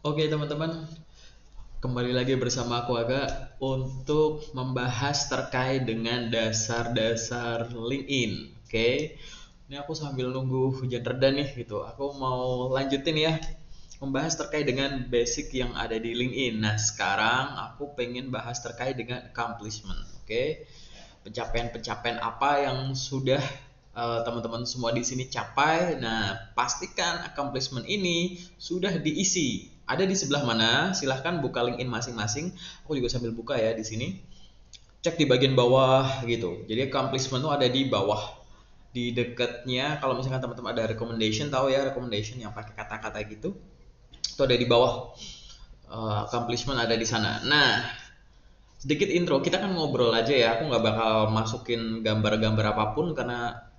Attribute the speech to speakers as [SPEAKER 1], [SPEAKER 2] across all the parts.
[SPEAKER 1] Oke teman-teman, kembali lagi bersama aku Aga untuk membahas terkait dengan dasar-dasar LinkedIn. Oke, ini aku sambil nunggu hujan reda nih gitu. Aku mau lanjutin ya, membahas terkait dengan basic yang ada di LinkedIn. Nah sekarang aku pengen bahas terkait dengan accomplishment. Oke, pencapaian-pencapaian apa yang sudah teman-teman semua di sini capai. Nah, pastikan accomplishment ini sudah diisi. Ada di sebelah mana? Silahkan buka LinkedIn masing-masing. Aku juga sambil buka ya di sini. Cek di bagian bawah gitu. Jadi accomplishment itu ada di bawah. Di dekatnya, kalau misalkan teman-teman ada recommendation, tahu ya recommendation yang pakai kata-kata gitu. Itu ada di bawah. Accomplishment ada di sana. Nah, sedikit intro, kita kan ngobrol aja ya. Aku nggak bakal masukin gambar-gambar apapun karena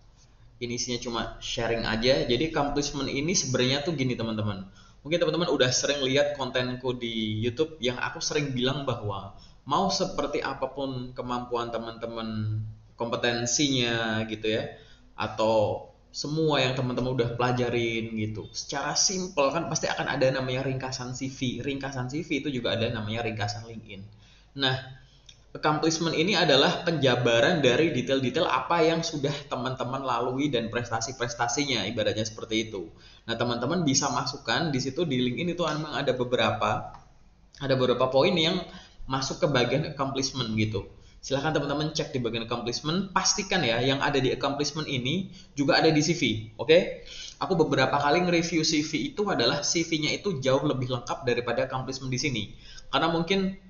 [SPEAKER 1] ini isinya cuma sharing aja. Jadi accomplishment ini sebenarnya tuh gini teman-teman. Mungkin teman-teman udah sering lihat kontenku di YouTube yang aku sering bilang bahwa mau seperti apapun kemampuan teman-teman, kompetensinya gitu ya, atau semua yang teman-teman udah pelajarin gitu. Secara simple kan pasti akan ada namanya ringkasan CV. Ringkasan CV itu juga ada namanya ringkasan LinkedIn. Nah, accomplishment ini adalah penjabaran dari detail-detail apa yang sudah teman-teman lalui dan prestasi-prestasinya, ibaratnya seperti itu. Nah, teman-teman bisa masukkan di situ di LinkedIn itu memang ada beberapa poin yang masuk ke bagian accomplishment gitu. Silahkan teman-teman cek di bagian accomplishment, pastikan ya yang ada di accomplishment ini juga ada di CV, oke? Aku beberapa kali nge-review CV itu adalah CV-nya itu jauh lebih lengkap daripada accomplishment di sini. Karena mungkin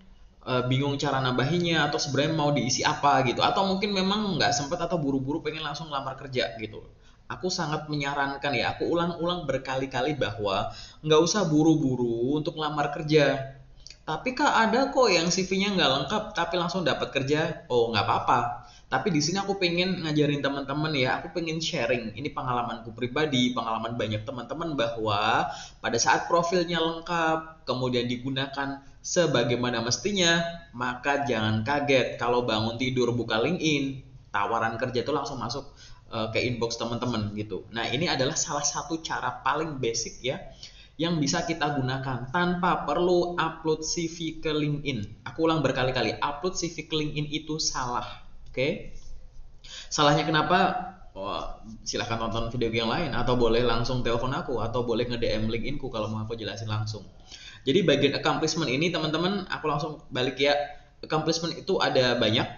[SPEAKER 1] bingung cara nambahinya atau sebenarnya mau diisi apa gitu, atau mungkin memang nggak sempat atau buru-buru pengen langsung lamar kerja gitu. Aku sangat menyarankan ya, aku ulang-ulang berkali-kali bahwa nggak usah buru-buru untuk lamar kerja. Tapi kak ada kok yang CV-nya nggak lengkap tapi langsung dapat kerja. Oh nggak apa-apa. Tapi di sini aku pengen ngajarin teman-teman ya, aku pengen sharing. Ini pengalamanku pribadi, pengalaman banyak teman-teman bahwa pada saat profilnya lengkap, kemudian digunakan sebagaimana mestinya, maka jangan kaget kalau bangun tidur buka LinkedIn, tawaran kerja itu langsung masuk ke inbox teman-teman gitu. Nah ini adalah salah satu cara paling basic ya yang bisa kita gunakan tanpa perlu upload CV ke LinkedIn. Aku ulang berkali-kali, upload CV ke LinkedIn itu salah. Oke? Salahnya kenapa? Oh, silahkan tonton video yang lain atau boleh langsung telepon aku atau boleh nge-DM LinkedIn ku kalau mau aku jelasin langsung. Jadi bagian accomplishment ini teman-teman, aku langsung balik ya. Accomplishment itu ada banyak.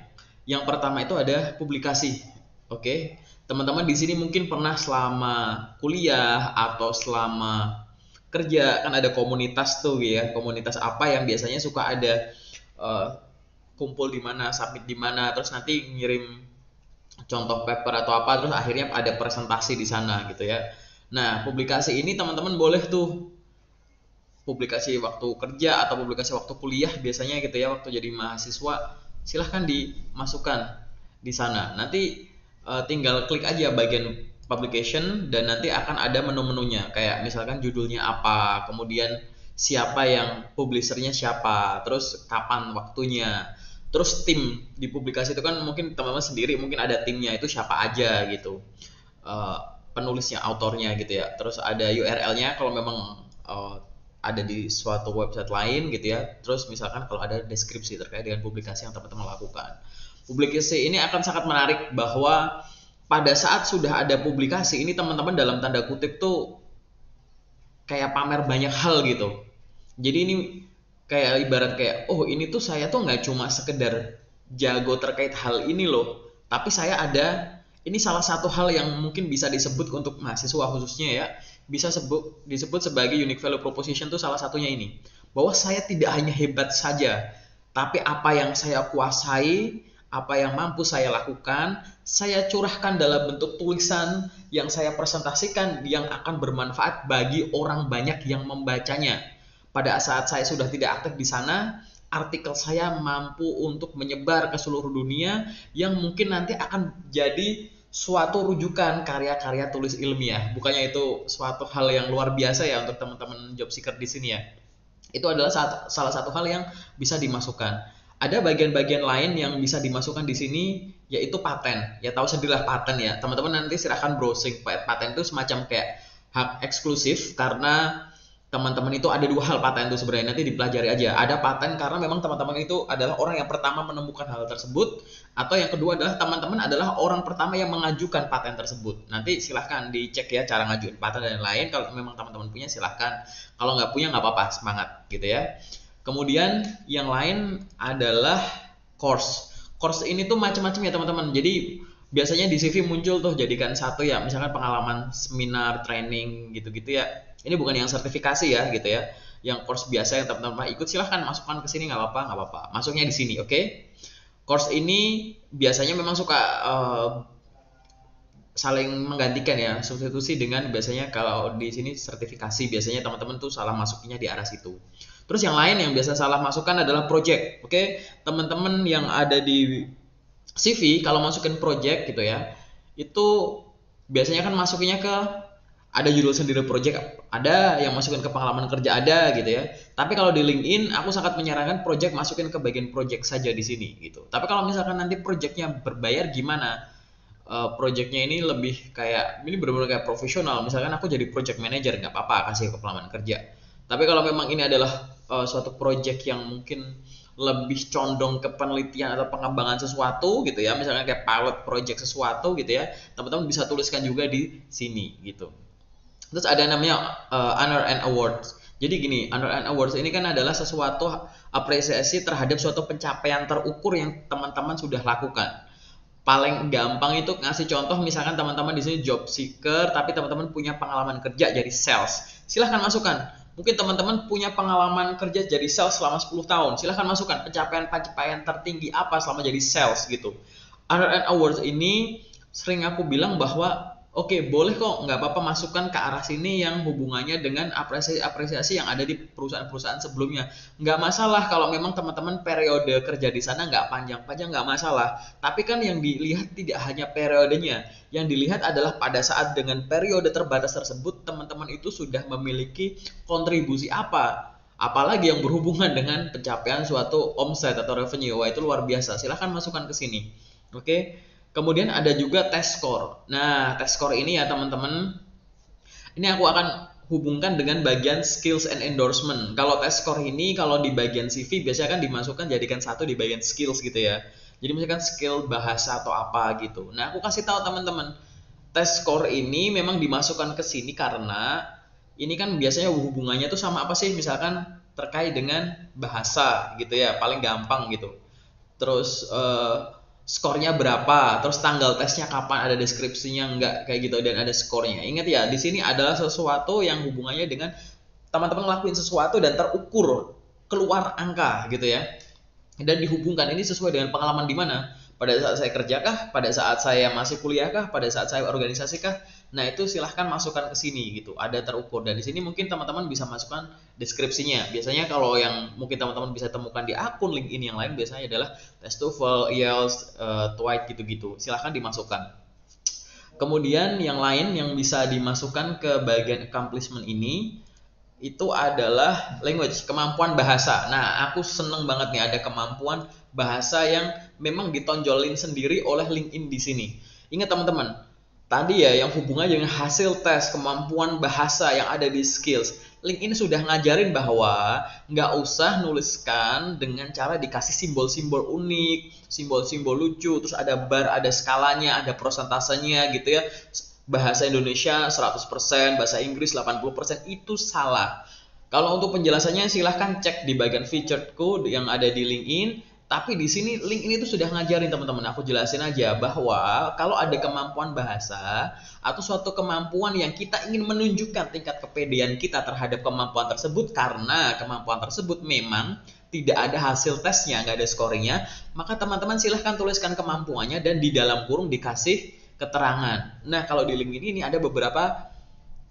[SPEAKER 1] Yang pertama itu ada publikasi. Oke. Teman-teman di sini mungkin pernah selama kuliah atau selama kerja kan ada komunitas tuh ya, komunitas apa yang biasanya suka ada uh, kumpul di mana, submit di mana, terus nanti ngirim contoh paper atau apa, terus akhirnya ada presentasi di sana gitu ya. Nah publikasi ini teman-teman boleh tuh publikasi waktu kerja atau publikasi waktu kuliah biasanya gitu ya, waktu jadi mahasiswa silahkan dimasukkan di sana. Nanti tinggal klik aja bagian publication dan nanti akan ada menu-menunya kayak misalkan judulnya apa, kemudian siapa yang publishernya siapa, terus kapan waktunya, terus tim di publikasi itu kan mungkin teman-teman sendiri mungkin ada timnya itu siapa aja gitu. Eh, Penulisnya, autornya gitu ya, terus ada URL-nya kalau memang eh, ada di suatu website lain gitu ya. Terus misalkan kalau ada deskripsi terkait dengan publikasi yang teman-teman lakukan. Publikasi ini akan sangat menarik bahwa pada saat sudah ada publikasi ini teman-teman dalam tanda kutip tuh kayak pamer banyak hal gitu. Jadi ini kayak ibarat kayak oh ini tuh saya tuh nggak cuma sekedar jago terkait hal ini loh, tapi saya ada ini salah satu hal yang mungkin bisa disebut untuk mahasiswa khususnya ya, bisa disebut sebagai unique value proposition tuh salah satunya ini. Bahwa saya tidak hanya hebat saja, tapi apa yang saya kuasai, apa yang mampu saya lakukan, saya curahkan dalam bentuk tulisan yang saya presentasikan yang akan bermanfaat bagi orang banyak yang membacanya. Pada saat saya sudah tidak aktif di sana, artikel saya mampu untuk menyebar ke seluruh dunia yang mungkin nanti akan jadi suatu rujukan karya-karya tulis ilmiah. Bukannya itu suatu hal yang luar biasa ya untuk teman-teman job seeker di sini ya. Itu adalah salah satu hal yang bisa dimasukkan. Ada bagian-bagian lain yang bisa dimasukkan di sini yaitu paten. Ya tahu sendirilah paten ya. Teman-teman nanti silahkan browsing. Paten itu semacam kayak hak eksklusif karena teman-teman itu ada dua hal paten itu sebenarnya, nanti dipelajari aja. Ada paten karena memang teman-teman itu adalah orang yang pertama menemukan hal tersebut, atau yang kedua adalah teman-teman adalah orang pertama yang mengajukan paten tersebut. Nanti silahkan dicek ya cara ngajuin paten dan lain-lain. Kalau memang teman-teman punya silahkan, kalau nggak punya nggak apa-apa, semangat gitu ya. Kemudian yang lain adalah course. Course ini tuh macam-macam ya teman-teman. Jadi biasanya di CV muncul tuh jadikan satu ya, misalkan pengalaman seminar, training gitu-gitu ya. Ini bukan yang sertifikasi ya gitu ya. Yang course biasa yang teman-teman ikut silahkan masukkan ke sini, nggak apa-apa, nggak apa-apa. Masuknya di sini, oke? Course ini biasanya memang suka saling menggantikan ya, substitusi dengan biasanya kalau di sini sertifikasi, biasanya teman-teman tuh salah masuknya di arah situ. Terus yang lain yang biasa salah masukkan adalah project, oke? Teman-teman yang ada di CV kalau masukin project gitu ya, itu biasanya kan masukinnya ke ada judul sendiri project, ada yang masukin ke pengalaman kerja ada gitu ya. Tapi kalau di LinkedIn aku sangat menyarankan project masukin ke bagian project saja di sini gitu. Tapi kalau misalkan nanti projectnya berbayar gimana? Projectnya ini lebih kayak ini benar-benar kayak profesional. Misalkan aku jadi project manager nggak apa-apa kasih ke pengalaman kerja. Tapi kalau memang ini adalah suatu project yang mungkin lebih condong ke penelitian atau pengembangan sesuatu gitu ya, misalkan kayak pilot project sesuatu gitu ya, teman-teman bisa tuliskan juga di sini gitu. Terus ada namanya honor and awards. Jadi gini, honor and awards ini kan adalah sesuatu apresiasi terhadap suatu pencapaian terukur yang teman-teman sudah lakukan. Paling gampang itu ngasih contoh, misalkan teman-teman di sini job seeker tapi teman-teman punya pengalaman kerja jadi sales. Silahkan masukkan. Mungkin teman-teman punya pengalaman kerja jadi sales selama 10 tahun. Silahkan masukkan pencapaian tertinggi apa selama jadi sales gitu. Honor and awards ini sering aku bilang bahwa oke, boleh kok, nggak apa-apa masukkan ke arah sini yang hubungannya dengan apresiasi yang ada di perusahaan-perusahaan sebelumnya. Nggak masalah kalau memang teman-teman periode kerja di sana nggak panjang-panjang, nggak masalah. Tapi kan yang dilihat tidak hanya periodenya, yang dilihat adalah pada saat dengan periode terbatas tersebut, teman-teman itu sudah memiliki kontribusi apa. Apalagi yang berhubungan dengan pencapaian suatu omset atau revenue, wah itu luar biasa. Silahkan masukkan ke sini, oke? Kemudian ada juga test score. Nah, test score ini ya teman-teman, ini aku akan hubungkan dengan bagian skills and endorsement. Kalau test score ini, kalau di bagian CV biasanya kan dimasukkan jadikan satu di bagian skills gitu ya. Jadi misalkan skill bahasa atau apa gitu. Nah, aku kasih tahu teman-teman, test score ini memang dimasukkan ke sini karena ini kan biasanya hubungannya tuh sama apa sih? Misalkan terkait dengan bahasa gitu ya, paling gampang gitu. Terus skornya berapa, terus tanggal tesnya kapan, ada deskripsinya enggak kayak gitu, dan ada skornya. Ingat ya, di sini adalah sesuatu yang hubungannya dengan teman-teman ngelakuin sesuatu dan terukur keluar angka gitu ya. Dan dihubungkan ini sesuai dengan pengalaman di mana? Pada saat saya kerjakah, pada saat saya masih kuliahkah, pada saat saya organisasikah? Nah, itu silahkan masukkan ke sini gitu. Ada terukur, dan di sini mungkin teman-teman bisa masukkan deskripsinya. Biasanya kalau yang mungkin teman-teman bisa temukan di akun LinkedIn yang lain biasanya adalah tes TOEFL, IELTS, TOEIC gitu-gitu. Silahkan dimasukkan. Kemudian yang lain yang bisa dimasukkan ke bagian accomplishment ini itu adalah language, kemampuan bahasa. Nah, aku seneng banget nih ada kemampuan bahasa yang memang ditonjolin sendiri oleh LinkedIn di sini. Ingat teman-teman, tadi ya yang hubungannya dengan hasil tes kemampuan bahasa yang ada di skills. LinkedIn sudah ngajarin bahwa nggak usah nuliskan dengan cara dikasih simbol-simbol unik, simbol-simbol lucu, terus ada bar, ada skalanya, ada prosentasenya gitu ya. Bahasa Indonesia 100%, bahasa Inggris 80%, itu salah. Kalau untuk penjelasannya silahkan cek di bagian featuredku yang ada di LinkedIn. Tapi di sini LinkedIn itu sudah ngajarin teman-teman. Aku jelasin aja bahwa kalau ada kemampuan bahasa atau suatu kemampuan yang kita ingin menunjukkan tingkat kepedean kita terhadap kemampuan tersebut, karena kemampuan tersebut memang tidak ada hasil tesnya, nggak ada scoringnya, maka teman-teman silahkan tuliskan kemampuannya dan di dalam kurung dikasih keterangan. Nah, kalau di LinkedIn ini ada beberapa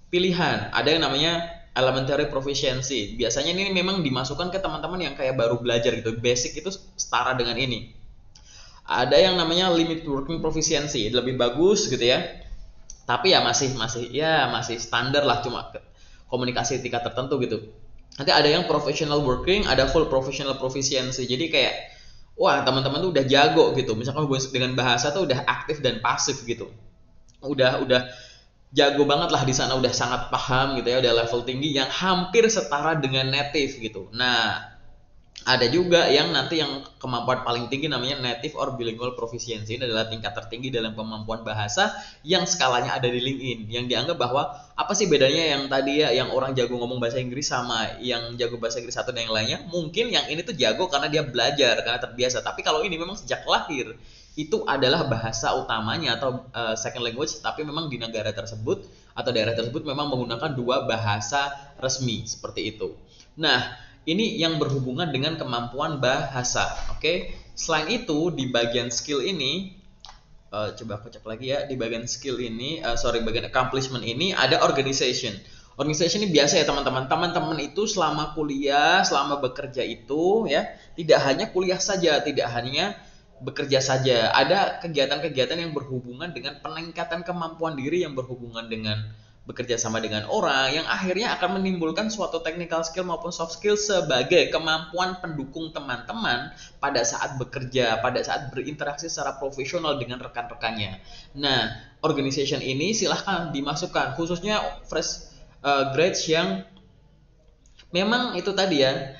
[SPEAKER 1] pilihan. Ada yang namanya elementary proficiency. Biasanya ini memang dimasukkan ke teman-teman yang kayak baru belajar gitu. Basic itu setara dengan ini. Ada yang namanya limit working proficiency, lebih bagus gitu ya. Tapi ya masih standar lah, cuma komunikasi tingkat tertentu gitu. Nanti ada yang professional working, ada full professional proficiency. Jadi kayak wah, teman-teman tuh udah jago gitu. Misalkan dengan bahasa tuh udah aktif dan pasif gitu. Udah jago banget lah di sana, udah sangat paham gitu ya, udah level tinggi yang hampir setara dengan native gitu. Nah, ada juga yang nanti yang kemampuan paling tinggi namanya native or bilingual proficiency. Ini adalah tingkat tertinggi dalam kemampuan bahasa yang skalanya ada di LinkedIn. Yang dianggap bahwa apa sih bedanya yang tadi ya, yang orang jago ngomong bahasa Inggris sama yang jago bahasa Inggris satu dan yang lainnya. Mungkin yang ini tuh jago karena dia belajar, karena terbiasa. Tapi kalau ini memang sejak lahir itu adalah bahasa utamanya atau second language, tapi memang di negara tersebut atau daerah tersebut memang menggunakan dua bahasa resmi seperti itu. Nah, ini yang berhubungan dengan kemampuan bahasa. Oke. Selain itu di bagian skill ini, coba aku cek lagi ya, di bagian skill ini, bagian accomplishment ini ada organization. Organization ini biasa ya teman-teman. Teman-teman itu selama kuliah, selama bekerja itu ya, tidak hanya kuliah saja, tidak hanya bekerja saja. Ada kegiatan-kegiatan yang berhubungan dengan peningkatan kemampuan diri, yang berhubungan dengan bekerja sama dengan orang, yang akhirnya akan menimbulkan suatu technical skill maupun soft skill sebagai kemampuan pendukung teman-teman pada saat bekerja, pada saat berinteraksi secara profesional dengan rekan-rekannya. Nah, organization ini silahkan dimasukkan, khususnya fresh grads yang memang itu tadi ya,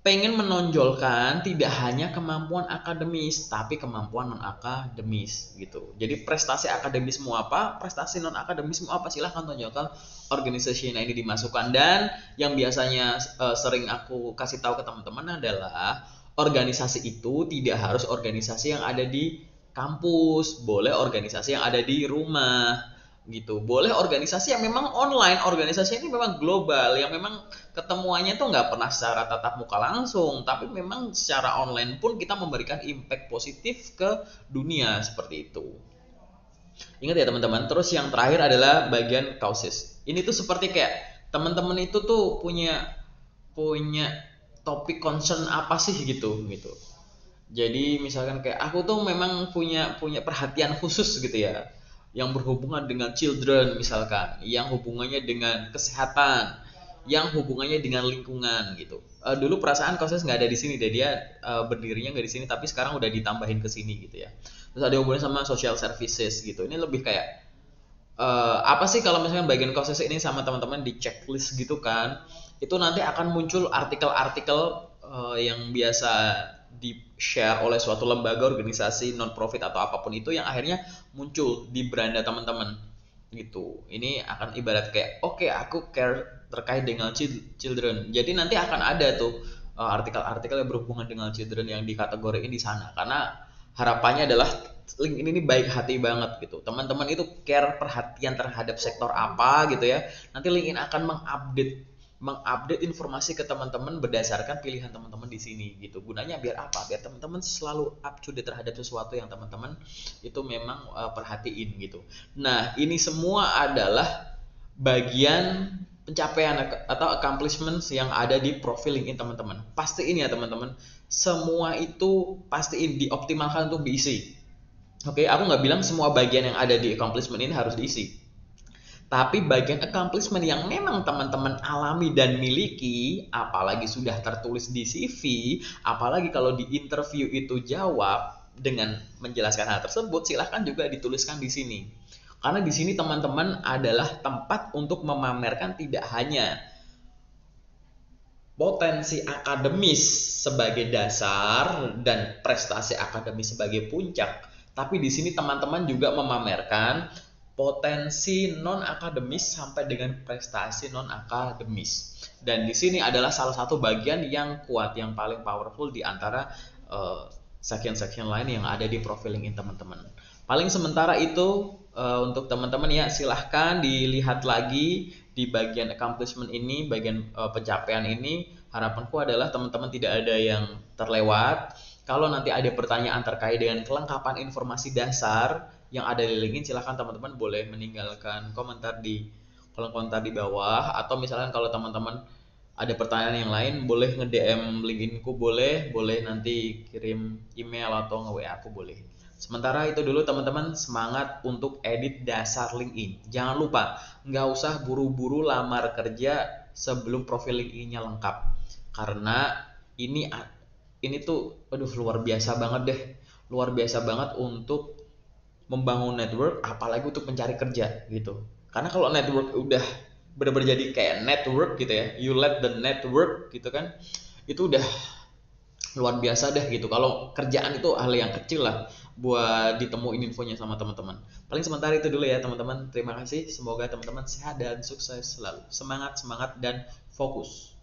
[SPEAKER 1] pengen menonjolkan tidak hanya kemampuan akademis, tapi kemampuan non-akademis gitu. Jadi prestasi akademismu apa, prestasi non-akademismu apa, silahkan tonjolkan. Organisasi ini dimasukkan. Dan yang biasanya sering aku kasih tahu ke teman-teman adalah organisasi itu tidak harus organisasi yang ada di kampus, boleh organisasi yang ada di rumah gitu. Boleh organisasi yang memang online, organisasi ini memang global, yang memang ketemuannya tuh nggak pernah secara tatap muka langsung, tapi memang secara online pun kita memberikan impact positif ke dunia seperti itu. Ingat ya teman-teman. Terus yang terakhir adalah bagian causes. Ini tuh seperti kayak teman-teman itu tuh punya punya topik concern apa sih gitu. Jadi misalkan kayak aku tuh memang punya punya perhatian khusus gitu ya, yang berhubungan dengan children misalkan, yang hubungannya dengan kesehatan, yang hubungannya dengan lingkungan gitu. Dulu perasaan Koses nggak ada di sini deh, dia berdirinya nggak di sini, tapi sekarang udah ditambahin ke sini gitu ya. Terus ada hubungannya sama social services gitu. Ini lebih kayak apa sih kalau misalkan bagian Koses ini sama teman-teman di checklist gitu kan, itu nanti akan muncul artikel-artikel yang biasa di-share oleh suatu lembaga, organisasi, non-profit atau apapun itu, yang akhirnya muncul di beranda teman-teman gitu. Ini akan ibarat kayak oke, aku care terkait dengan children. Jadi nanti akan ada tuh artikel-artikel yang berhubungan dengan children yang dikategorikan di sana. Karena harapannya adalah LinkedIn ini baik hati banget gitu. Teman-teman itu care, perhatian terhadap sektor apa gitu ya. Nanti LinkedIn akan mengupdate informasi ke teman-teman berdasarkan pilihan teman-teman di sini gitu. Gunanya biar apa? Biar teman-teman selalu up to date terhadap sesuatu yang teman-teman itu memang perhatiin gitu. Nah, ini semua adalah bagian pencapaian atau accomplishments yang ada di profil LinkedIn teman-teman. Pastiin ya teman-teman, semua itu pastiin dioptimalkan untuk diisi. Oke, aku nggak bilang semua bagian yang ada di accomplishment ini harus diisi. Tapi bagian accomplishment yang memang teman-teman alami dan miliki, apalagi sudah tertulis di CV, apalagi kalau di interview itu jawab dengan menjelaskan hal tersebut, silahkan juga dituliskan di sini. Karena di sini teman-teman adalah tempat untuk memamerkan tidak hanya potensi akademis sebagai dasar dan prestasi akademis sebagai puncak, tapi di sini teman-teman juga memamerkan potensi non akademis sampai dengan prestasi non akademis. Dan di sini adalah salah satu bagian yang kuat, yang paling powerful di antara section-section lain yang ada di profil LinkedIn teman-teman. Paling sementara itu untuk teman-teman ya, silahkan dilihat lagi di bagian accomplishment ini, bagian pencapaian ini. Harapanku adalah teman-teman tidak ada yang terlewat. Kalau nanti ada pertanyaan terkait dengan kelengkapan informasi dasar yang ada di LinkedIn, silahkan teman-teman boleh meninggalkan komentar di kolom komentar di bawah, atau misalkan kalau teman-teman ada pertanyaan yang lain boleh nge-DM LinkedIn-ku, boleh nanti kirim email atau nge-WA aku boleh. Sementara itu dulu teman-teman, semangat untuk edit dasar LinkedIn. Jangan lupa, nggak usah buru-buru lamar kerja sebelum profil LinkedIn-nya lengkap. Karena ini tuh luar biasa banget deh. Luar biasa banget untuk membangun network, apalagi untuk mencari kerja gitu. Karena kalau network udah bener-bener jadi kayak network gitu ya, you let the network gitu kan, itu udah luar biasa deh gitu. Kalau kerjaan itu hal yang kecil lah buat ditemuin infonya sama teman-teman. Paling sementara itu dulu ya teman-teman. Terima kasih. Semoga teman-teman sehat dan sukses selalu. Semangat, semangat dan fokus.